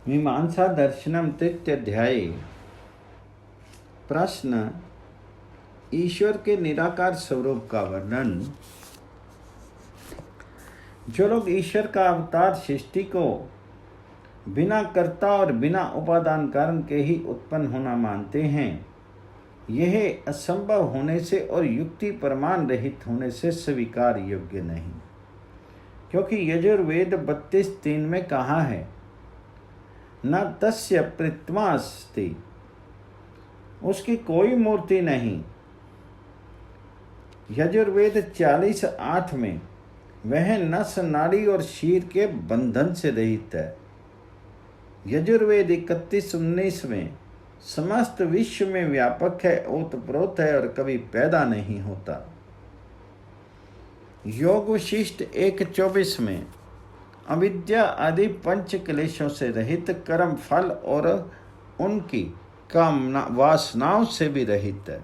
मीमांसा दर्शनम तृतीयाध्याय। प्रश्न, ईश्वर के निराकार स्वरूप का वर्णन। जो लोग ईश्वर का अवतार सृष्टि को बिना कर्ता और बिना उपादान कारण के ही उत्पन्न होना मानते हैं, यह असंभव होने से और युक्ति प्रमाण रहित होने से स्वीकार योग्य नहीं। क्योंकि यजुर्वेद 32:3 में कहा है, न तस्य प्रतिमा अस्ति, उसकी कोई मूर्ति नहीं। यजुर्वेद 40:8 में वह नस नाड़ी और शीर के बंधन से रहित है। यजुर्वेद 31:19 में समस्त विश्व में व्यापक है, ओतप्रोत है और कभी पैदा नहीं होता। योग वशिष्ठ 1:24 में अविद्या आदि पंच क्लेशों से रहित, कर्म फल और उनकी कामना वासनाओं से भी रहित है।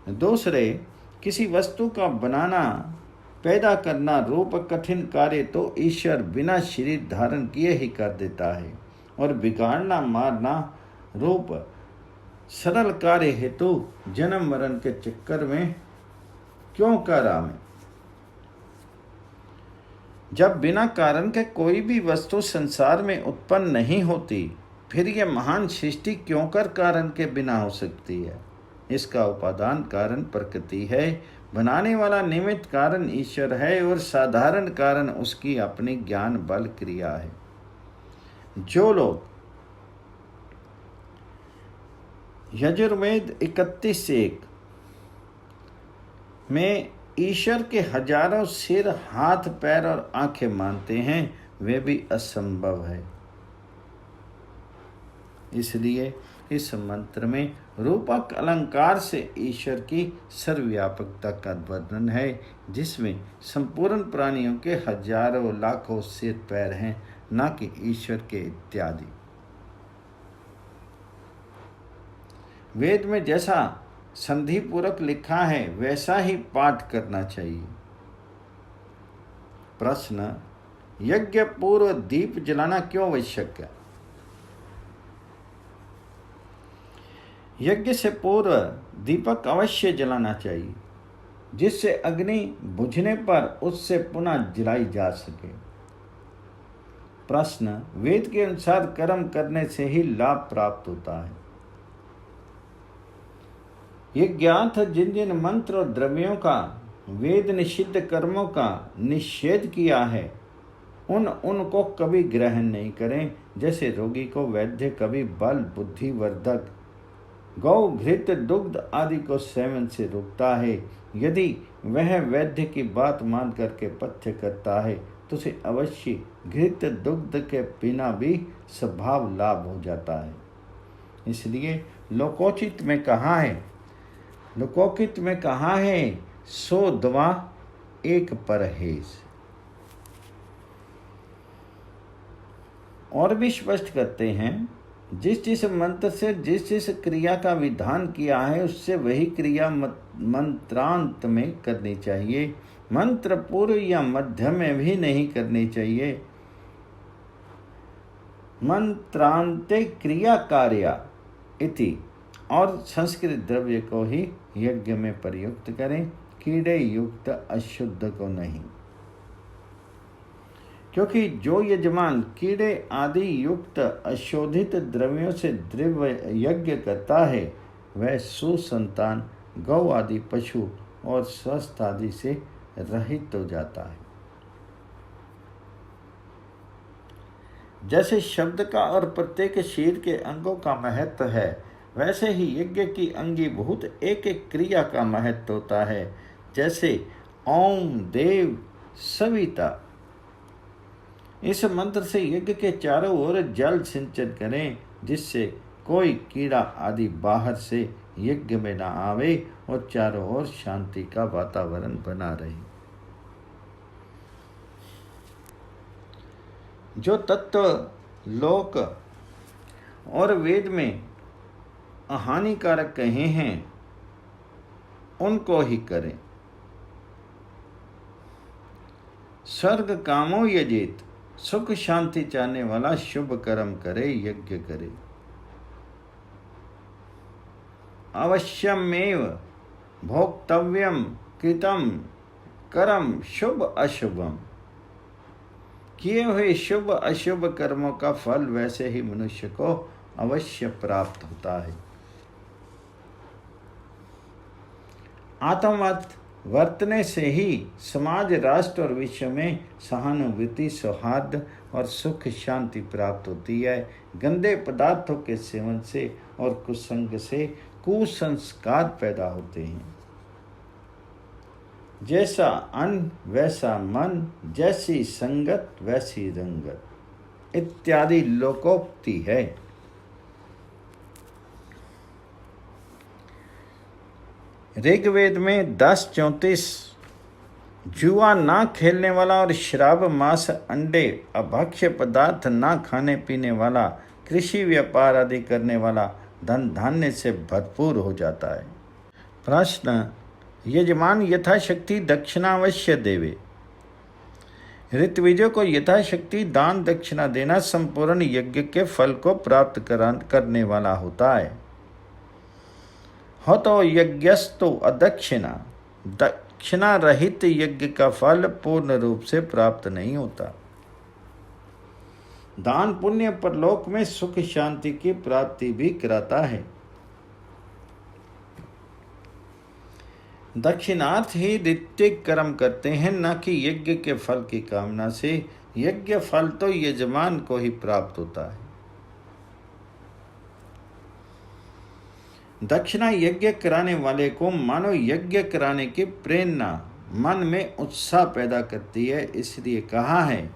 दूसरे, किसी वस्तु का बनाना पैदा करना रूप कठिन कार्य तो ईश्वर बिना शरीर धारण किए ही कर देता है, और बिगाड़ना मारना रूप सरल कार्य हेतु जन्म मरण के चक्कर में क्यों कर आवे। जब बिना कारण के कोई भी वस्तु संसार में उत्पन्न नहीं होती, फिर यह महान सृष्टि क्यों कर कारण के बिना हो सकती है। इसका उपादान कारण प्रकृति है, बनाने वाला निमित्त कारण ईश्वर है और साधारण कारण उसकी अपनी ज्ञान बल क्रिया है। जो लोग यजुर्वेद 31:1 में ईश्वर के हजारों सिर, हाथ, पैर और आंखें मानते हैं, वे भी असंभव है। इसलिए इस मंत्र में रूपक अलंकार से ईश्वर की सर्वव्यापकता का वर्णन है, जिसमें संपूर्ण प्राणियों के हजारों लाखों सिर पैर हैं, न कि ईश्वर के इत्यादि। वेद में जैसा संधि पूर्वक लिखा है वैसा ही पाठ करना चाहिए। प्रश्न, यज्ञ पूर्व दीप जलाना क्यों आवश्यक है। यज्ञ से पूर्व दीपक अवश्य जलाना चाहिए, जिससे अग्नि बुझने पर उससे पुनः जलाई जा सके। प्रश्न, वेद के अनुसार कर्म करने से ही लाभ प्राप्त होता है। ये ज्ञात जिन जिन मंत्र और द्रव्यों का वेद निषिद्ध कर्मों का निषेध किया है, उनको कभी ग्रहण नहीं करें। जैसे रोगी को वैद्य कभी बल बुद्धि वर्धक गौ घृत दुग्ध आदि को सेवन से रोकता है। यदि वह वैद्य की बात मान करके पथ्य करता है तो उसे अवश्य घृत दुग्ध के बिना भी स्वभाव लाभ हो जाता है। इसलिए लोकोचित में कहा है 100 दवा 1 परहेज। और भी स्पष्ट करते हैं, जिस जिस मंत्र से जिस जिस क्रिया का विधान किया है, उससे वही क्रिया मंत्रांत में करनी चाहिए। मंत्र पूर्व या मध्य में भी नहीं करनी चाहिए। मंत्रांते क्रिया कार्या इति, और संस्कृत द्रव्य को ही यज्ञ में प्रयुक्त करें, कीड़े युक्त अशुद्ध को नहीं। क्योंकि जो यजमान कीड़े आदि युक्त अशोधित द्रव्यों से द्रव्य यज्ञ करता है, वह सुसंतान गौ आदि पशु और स्वस्थ आदि से रहित हो जाता है। जैसे शब्द का और प्रत्येक शरीर के अंगों का महत्व है, वैसे ही यज्ञ की अंगीभूत एक एक क्रिया का महत्व होता है। जैसे ओम देव सविता, इस मंत्र से यज्ञ के चारों ओर जल सिंचन करें, जिससे कोई कीड़ा आदि बाहर से यज्ञ में न आवे और चारों ओर शांति का वातावरण बना रहे। जो तत्व लोक और वेद में अहानिकारक कहे हैं, उनको ही करें। स्वर्ग कामो यजेत, सुख शांति चाहने वाला शुभ कर्म करे, यज्ञ करे। अवश्यमेव भोक्तव्यम कृतम कर्म शुभ अशुभम। किए हुए शुभ अशुभ कर्मों का फल वैसे ही मनुष्य को अवश्य प्राप्त होता है। आत्मवत वर्तने से ही समाज, राष्ट्र और विश्व में सहानुभूति, सौहार्द और सुख शांति प्राप्त होती है। गंदे पदार्थों के सेवन से और कुसंग से कुसंस्कार पैदा होते हैं। जैसा अन्न वैसा मन, जैसी संगत वैसी रंगत इत्यादि लोकोक्ति है। ऋग्वेद में 10:34 जुआ ना खेलने वाला और शराब, मांस, अंडे, अभक्ष्य पदार्थ ना खाने पीने वाला, कृषि व्यापार आदि करने वाला धन धान्य से भरपूर हो जाता है। प्रश्न, यजमान यथाशक्ति दक्षिणा अवश्य देवे। ऋत्विजों को यथाशक्ति दान दक्षिणा देना संपूर्ण यज्ञ के फल को प्राप्त करने वाला होता है। हो तो यज्ञस्तु अदक्षिणा, दक्षिणा रहित यज्ञ का फल पूर्ण रूप से प्राप्त नहीं होता। दान पुण्य परलोक में सुख शांति की प्राप्ति भी कराता है। दक्षिणार्थ ही ऋत्विक कर्म करते हैं, न कि यज्ञ के फल की कामना से। यज्ञ फल तो यजमान को ही प्राप्त होता है। दक्षिणा यज्ञ कराने वाले को मानो यज्ञ कराने की प्रेरणा मन में उत्साह पैदा करती है। इसलिए कहा है,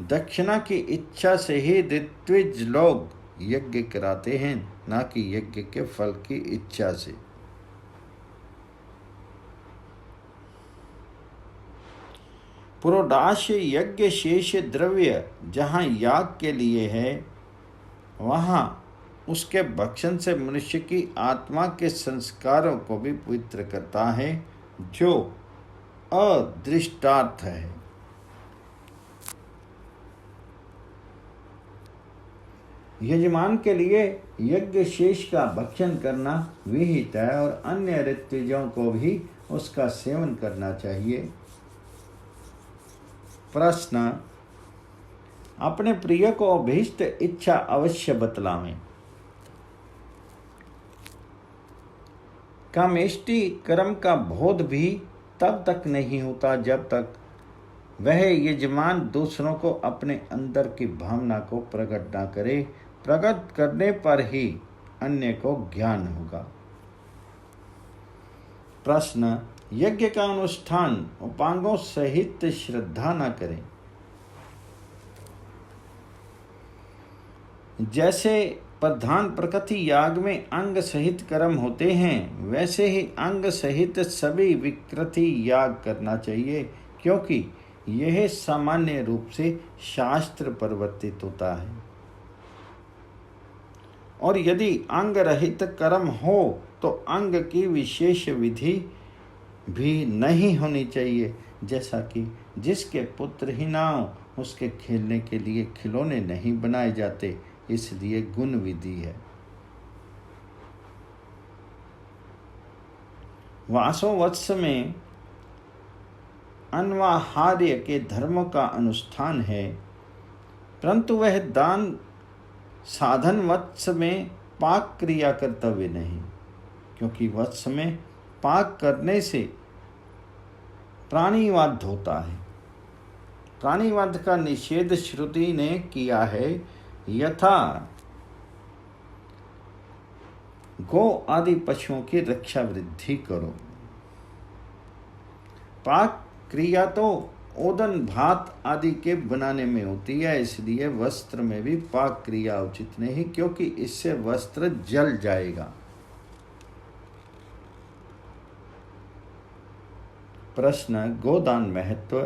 दक्षिणा की इच्छा से ही ऋत्विज लोग यज्ञ कराते हैं, ना कि यज्ञ के फल की इच्छा से। पुरोडाश यज्ञ शेष द्रव्य जहाँ याग के लिए है, वहाँ उसके भक्षण से मनुष्य की आत्मा के संस्कारों को भी पवित्र करता है, जो अदृष्टार्थ है। यजमान के लिए यज्ञ शेष का भक्षण करना विहित है और अन्य ऋत्विजों को भी उसका सेवन करना चाहिए। प्रश्न, अपने प्रिय को अभीष्ट इच्छा अवश्य बतलावें। कामेष्टि कर्म का बोध भी तब तक नहीं होता जब तक वह यजमान दूसरों को अपने अंदर की भावना को प्रकट न करे। प्रकट करने पर ही अन्य को ज्ञान होगा। प्रश्न, यज्ञ का अनुष्ठान उपांगों सहित श्रद्धा न करें। जैसे प्रधान प्रकृति याग में अंग सहित कर्म होते हैं, वैसे ही अंग सहित सभी विकृति याग करना चाहिए, क्योंकि यह सामान्य रूप से शास्त्र प्रवर्तित होता है। और यदि अंग रहित कर्म हो तो अंग की विशेष विधि भी नहीं होनी चाहिए। जैसा कि जिसके पुत्र ही ना हो, उसके खेलने के लिए खिलौने नहीं बनाए जाते, इसलिए गुण विधि है। वासोवत्स में अन्वाहार्य के धर्मों का अनुष्ठान है, परंतु वह दान साधन वत्स में पाक क्रिया कर्तव्य नहीं, क्योंकि वत्स में पाक करने से प्राणीवध होता है। प्राणीवध का निषेध श्रुति ने किया है। यथा गो आदि पशुओं की रक्षा वृद्धि करो। पाक क्रिया तो ओदन भात आदि के बनाने में होती है, इसलिए वस्त्र में भी पाक क्रिया उचित नहीं, क्योंकि इससे वस्त्र जल जाएगा। प्रश्न, गोदान महत्व।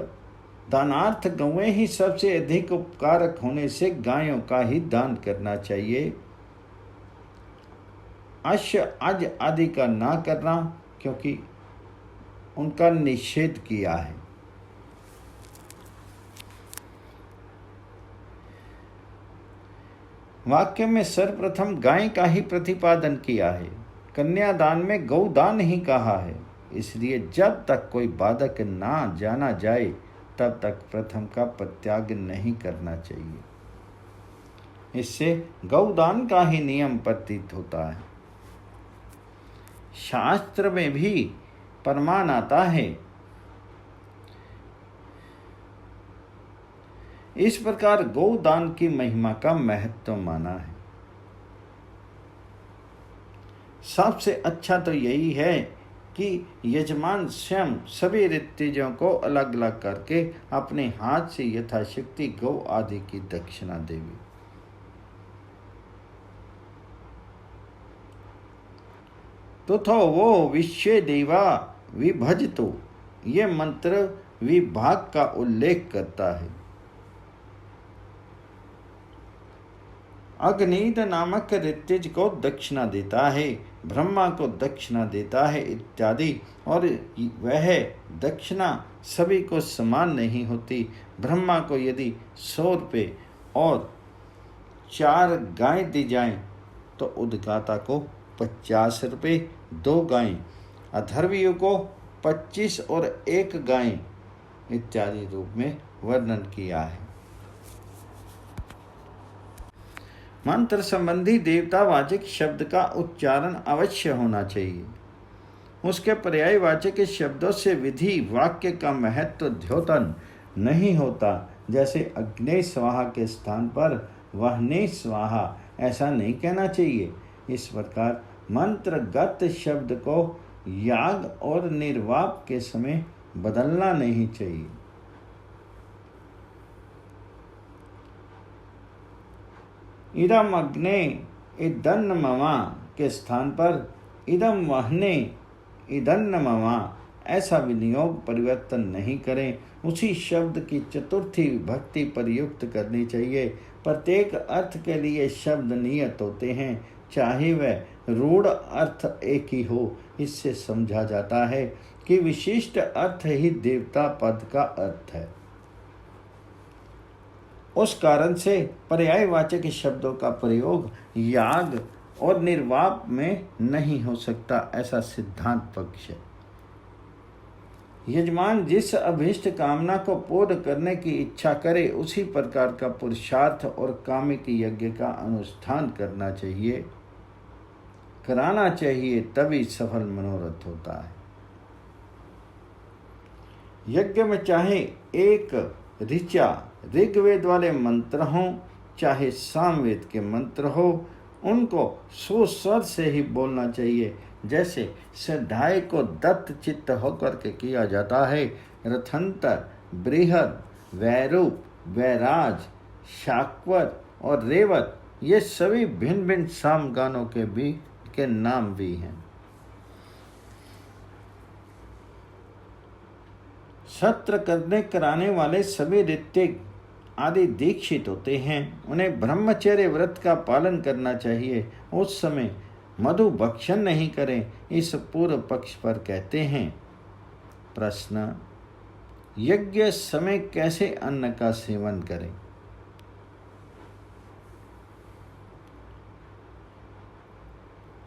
दानार्थ गौएं ही सबसे अधिक उपकारक होने से गायों का ही दान करना चाहिए। अश्व अज आदि का ना करना, क्योंकि उनका निषेध किया है। वाक्य में सर्वप्रथम गाय का ही प्रतिपादन किया है। कन्यादान में गौदान ही कहा है। इसलिए जब तक कोई बाधक ना जाना जाए तब तक प्रथम का परित्याग नहीं करना चाहिए। इससे गौदान का ही नियम प्रतीत होता है। शास्त्र में भी प्रमाण आता है। इस प्रकार गौदान की महिमा का महत्व माना है। सबसे अच्छा तो यही है कि यजमान स्वयं सभी ऋतुजों को अलग अलग करके अपने हाथ से यथाशक्ति गौ आदि की दक्षिणा देवी। तो वो विश्व देवा विभजतो, ये मंत्र विभाग का उल्लेख करता है। अग्निद नामक ऋत्विज को दक्षिणा देता है, ब्रह्मा को दक्षिणा देता है इत्यादि। और वह दक्षिणा सभी को समान नहीं होती। ब्रह्मा को यदि 100 रुपये और 4 गाय दी जाएं तो उद्गाता को 50 रुपये, 2 गायें, अथर्वयु को 25 और 1 गाय इत्यादि रूप में वर्णन किया है। मंत्र संबंधी देवतावाचक शब्द का उच्चारण अवश्य होना चाहिए। उसके पर्यायवाचक शब्दों से विधि वाक्य का महत्व द्योतन नहीं होता। जैसे अग्ने स्वाहा के स्थान पर वहने स्वाहा, ऐसा नहीं कहना चाहिए। इस प्रकार मंत्रगत शब्द को याग और निर्वाप के समय बदलना नहीं चाहिए। इदम अग्ने इदन्न ममा के स्थान पर इदम वहने इदन्न ममा, ऐसा विनियोग परिवर्तन नहीं करें। उसी शब्द की चतुर्थी विभक्ति प्रयुक्त करनी चाहिए। प्रत्येक अर्थ के लिए शब्द नियत होते हैं, चाहे वह रूढ़ अर्थ एक ही हो। इससे समझा जाता है कि विशिष्ट अर्थ ही देवता पद का अर्थ है। उस कारण से पर्यायवाचक शब्दों का प्रयोग याग और निर्वाप में नहीं हो सकता, ऐसा सिद्धांत पक्ष है। यजमान जिस अभीष्ट कामना को पूर्ण करने की इच्छा करे उसी प्रकार का पुरुषार्थ और कामिक यज्ञ का अनुष्ठान करना चाहिए, कराना चाहिए, तभी सफल मनोरथ होता है। यज्ञ में चाहे एक ऋचा ऋग्वेद वाले मंत्र हों, चाहे सामवेद के मंत्र हो, उनको सुस्वर से ही बोलना चाहिए। जैसे श्रद्धाए को दत्त चित्त होकर के किया जाता है। रथंतर, बृहद, वैरूप, वैराज, शाक्वर और रेवत, ये सभी भिन्न भिन्न साम गानों के नाम भी हैं। सत्र करने कराने वाले सभी ऋत्विक आदि दीक्षित होते हैं। उन्हें ब्रह्मचर्य व्रत का पालन करना चाहिए। उस समय मधु भक्षण नहीं करें। इस पूर्व पक्ष पर कहते हैं। प्रश्न, यज्ञ समय कैसे अन्न का सेवन करें?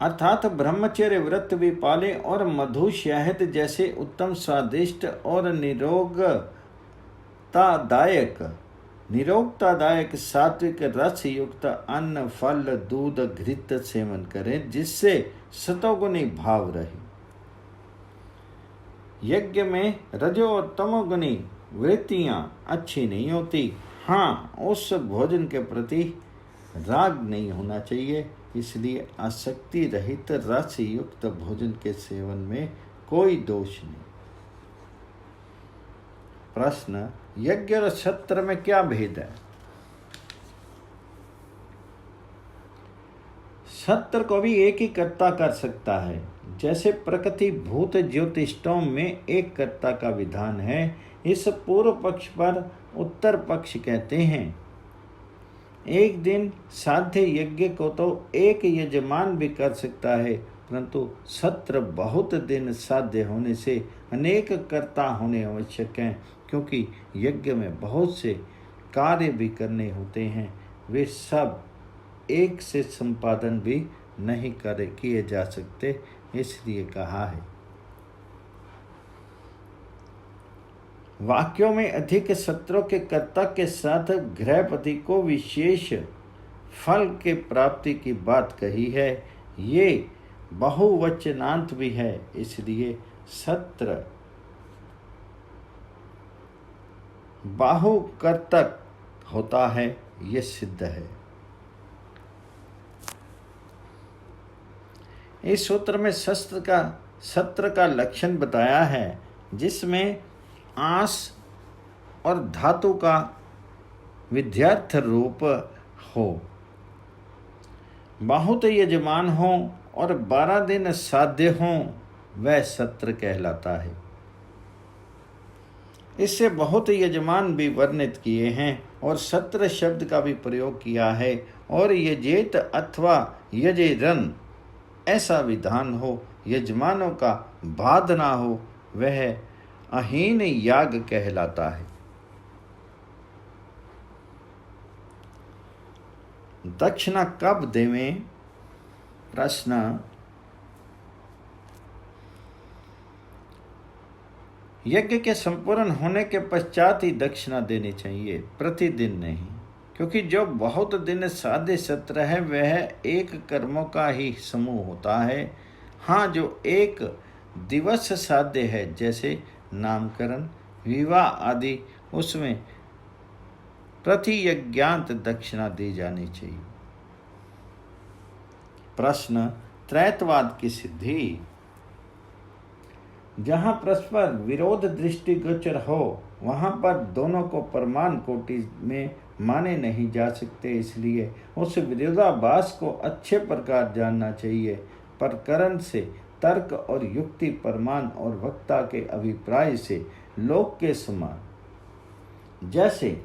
अर्थात ब्रह्मचर्य व्रत भी पालें और मधु शहद जैसे उत्तम स्वादिष्ट और निरोगतादायक सात्विक रस युक्त अन्न, फल, दूध, घृत सेवन करें, जिससे सतोगुणी भाव रहे। यज्ञ में रजो और तमोगुणी वृत्तियां अच्छी नहीं होती। हाँ, उस भोजन के प्रति राग नहीं होना चाहिए। इसलिए आसक्ति रहित रस युक्त भोजन के सेवन में कोई दोष नहीं। प्रश्न, यज्ञ और सत्र में क्या भेद है? सत्र को भी एक ही कर्ता कर सकता है। जैसे प्रकृति भूत ज्योतिष्टों में एक कर्ता का विधान है। इस पूर्व पक्ष पर उत्तर पक्ष कहते हैं। एक दिन साध्य यज्ञ को तो एक यजमान भी कर सकता है, परंतु सत्र बहुत दिन साध्य होने से अनेक कर्ता होने आवश्यक हैं, क्योंकि यज्ञ में बहुत से कार्य भी करने होते हैं। वे सब एक से संपादन भी नहीं किए जा सकते, इसलिए कहा है। वाक्यों में अधिक सत्रों के कर्ता के साथ गृहपति को विशेष फल के प्राप्ति की बात कही है। ये बहुवचनांत भी है, इसलिए सत्र बाहुकर्तक होता है, ये सिद्ध है। इस सूत्र में सत्र का लक्षण बताया है, जिसमें आस और धातु का विध्यर्थ रूप हो, बहुत यजमान हो और 12 दिन साध्य हों, वह सत्र कहलाता है। इससे बहुत यजमान भी वर्णित किए हैं और सत्र शब्द का भी प्रयोग किया है। और यजेत अथवा यजेरन ऐसा विधान हो, यजमानों का बाध ना हो, वह अहीन याग कहलाता है। दक्षिणा कब देवें? प्रश्न। यज्ञ के संपूर्ण होने के पश्चात ही दक्षिणा देनी चाहिए, प्रतिदिन नहीं, क्योंकि जो बहुत दिन साध्य सत्र है वह एक कर्मों का ही समूह होता है। हाँ, जो एक दिवस साध्य है, जैसे नामकरण, विवाह आदि, उसमें प्रति यज्ञांत दक्षिणा दी जानी चाहिए। प्रश्न। त्रैतवाद की सिद्धि। जहाँ परस्पर विरोध दृष्टिगोचर हो, वहाँ पर दोनों को प्रमाण कोटि में माने नहीं जा सकते, इसलिए उस विरोधाभास को अच्छे प्रकार जानना चाहिए। प्रकरण से तर्क और युक्ति, प्रमाण और वक्ता के अभिप्राय से लोक के समान, जैसे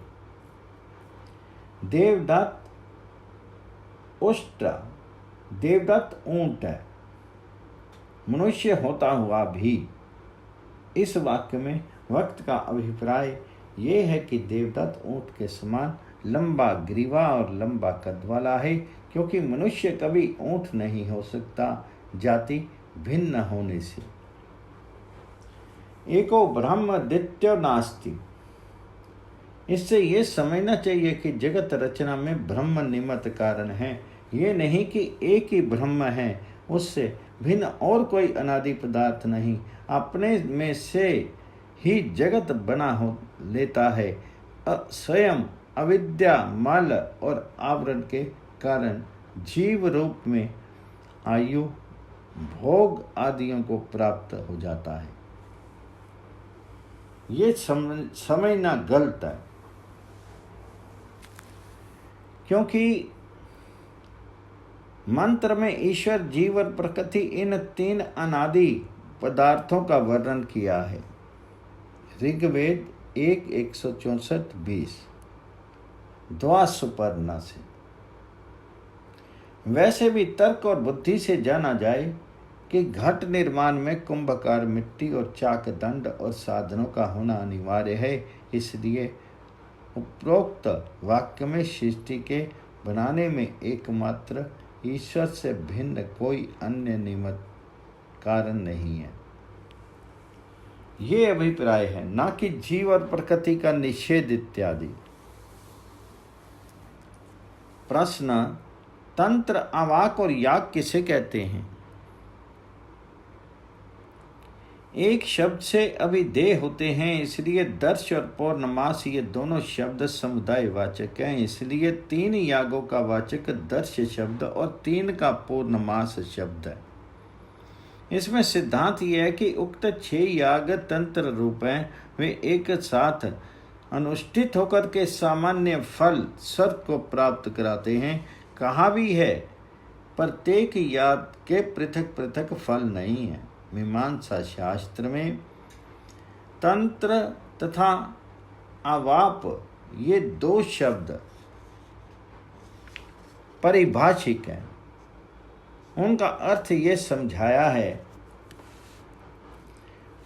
देवदत्त उष्ट्र, देवदत्त ऊंट है, मनुष्य होता हुआ भी। इस वाक्य में वक्त का अभिप्राय ये है कि देवदत्त ऊंट के समान लंबा ग्रीवा और लंबा कद वाला है, क्योंकि मनुष्य कभी ऊंट नहीं हो सकता, जाति भिन्न होने से। एको ब्रह्म द्वितीयो नास्ति। इससे ये समझना चाहिए कि जगत रचना में ब्रह्म निमित्त कारण है, ये नहीं कि एक ही ब्रह्म है, उससे भिन्न और कोई अनादि पदार्थ नहीं। अपने में से ही जगत बना हो लेता है। स्वयं अविद्या, मल और आवरण के कारण जीव रूप में आयु, भोग आदियों को प्राप्त हो जाता है। ये समझना गलत है, क्योंकि मंत्र में ईश्वर, जीव और प्रकृति, इन 3 अनादि पदार्थों का वर्णन किया है। ऋग्वेद 1:164-20 द्वासुपर्णा से। वैसे भी तर्क और बुद्धि से जाना जाए कि घट निर्माण में कुंभकार, मिट्टी और चाक दंड और साधनों का होना अनिवार्य है, इसलिए उपरोक्त वाक्य में सृष्टि के बनाने में एकमात्र ईश्वर से भिन्न कोई अन्य निमित्त कारण नहीं है। ये अभिप्राय है, ना कि जीव और प्रकृति का निषेध इत्यादि। प्रश्न। तंत्र, अवाक और याग किसे कहते हैं? एक शब्द से अभिधेय होते हैं, इसलिए दर्श और पौर्णमास ये दोनों शब्द समुदाय वाचक हैं। इसलिए 3 यागों का वाचक दर्श शब्द और 3 का पौर्णमास शब्द है। इसमें सिद्धांत यह है कि उक्त 6 याग तंत्र रूप हैं, वे एक साथ अनुष्ठित होकर के सामान्य फल स्वर्ग को प्राप्त कराते हैं। कहा भी है, प्रत्येक याग के पृथक पृथक फल नहीं है। मीमांसा शास्त्र में तंत्र तथा अवाप ये 2 शब्द परिभाषिक हैं। उनका अर्थ ये समझाया है,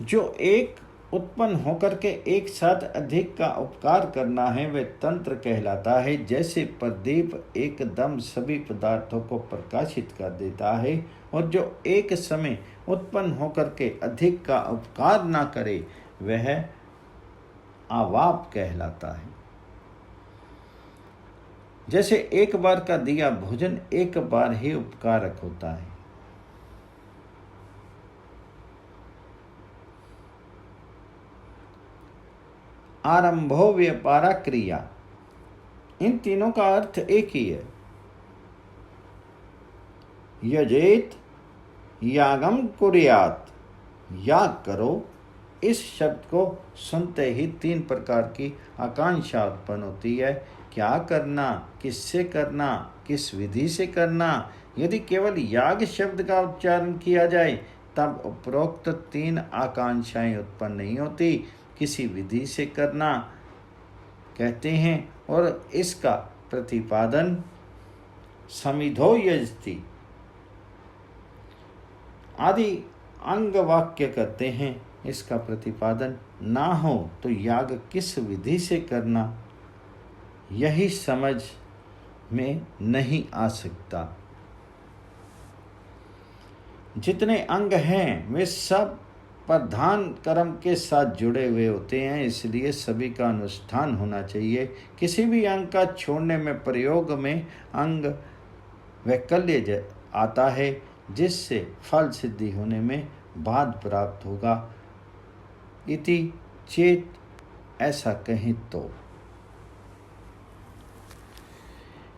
जो एक उत्पन्न होकर के एक साथ अधिक का उपकार करना है वह तंत्र कहलाता है। जैसे प्रदीप एकदम सभी पदार्थों को प्रकाशित कर देता है और जो एक समय उत्पन्न होकर के अधिक का उपकार ना करे वह आवाप कहलाता है। जैसे एक बार का दिया भोजन एक बार ही उपकारक होता है। आरंभो व्यापारा क्रिया, इन तीनों का अर्थ एक ही है। यजेत यागम कुर्यात, याग करो, इस शब्द को सुनते ही तीन प्रकार की आकांक्षा उत्पन्न होती है। क्या करना, किससे करना, किस विधि से करना। यदि केवल याग शब्द का उच्चारण किया जाए तब उपरोक्त तीन आकांक्षाएं उत्पन्न नहीं होती। किसी विधि से करना कहते हैं और इसका प्रतिपादन समिधो यजति आदि अंग वाक्य करते हैं। इसका प्रतिपादन ना हो तो याग किस विधि से करना यही समझ में नहीं आ सकता। जितने अंग हैं वे सब प्रधान कर्म के साथ जुड़े हुए होते हैं, इसलिए सभी का अनुष्ठान होना चाहिए। किसी भी अंग का छोड़ने में प्रयोग में अंग वैकल्य आता है, जिससे फल सिद्धि होने में बाध प्राप्त होगा। इति चेत, ऐसा कहें तो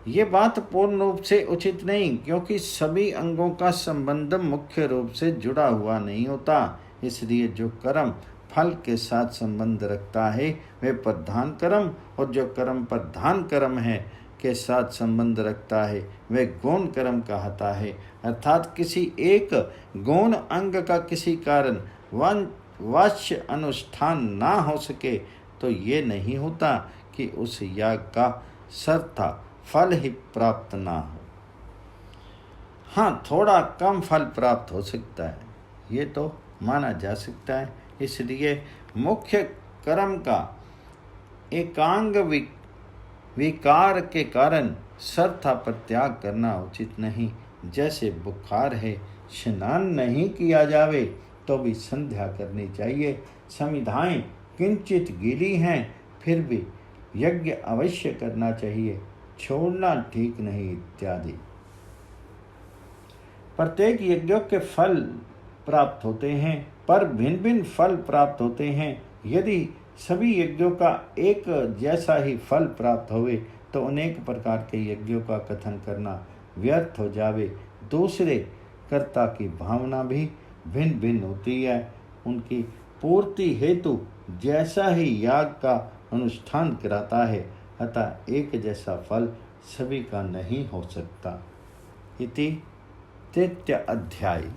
ये बात पूर्ण रूप से उचित नहीं, क्योंकि सभी अंगों का संबंध मुख्य रूप से जुड़ा हुआ नहीं होता। इसलिए जो कर्म फल के साथ संबंध रखता है वह प्रधान कर्म, और जो कर्म प्रधान कर्म है के साथ संबंध रखता है वह गौण कर्म कहता है। अर्थात किसी एक गौण अंग का किसी कारण वाच्य अनुष्ठान ना हो सके तो ये नहीं होता कि उस याग का सर्था फल ही प्राप्त ना हो। हाँ, थोड़ा कम फल प्राप्त हो सकता है, ये तो माना जा सकता है। इसलिए मुख्य कर्म का एकांग विकार के कारण सर्था पर त्याग करना उचित नहीं। जैसे बुखार है, स्नान नहीं किया जावे तो भी संध्या करनी चाहिए। समिधाएं किंचित गीली हैं फिर भी यज्ञ अवश्य करना चाहिए, छोड़ना ठीक नहीं इत्यादि। प्रत्येक यज्ञों के फल प्राप्त होते हैं, पर भिन्न भिन्न फल प्राप्त होते हैं। यदि सभी यज्ञों का एक जैसा ही फल प्राप्त होवे तो अनेक प्रकार के यज्ञों का कथन करना व्यर्थ हो जावे। दूसरे कर्ता की भावना भी भिन्न भिन्न होती है, उनकी पूर्ति हेतु जैसा ही याग का अनुष्ठान कराता है, अतः एक जैसा फल सभी का नहीं हो सकता। इति तृतीय अध्याय।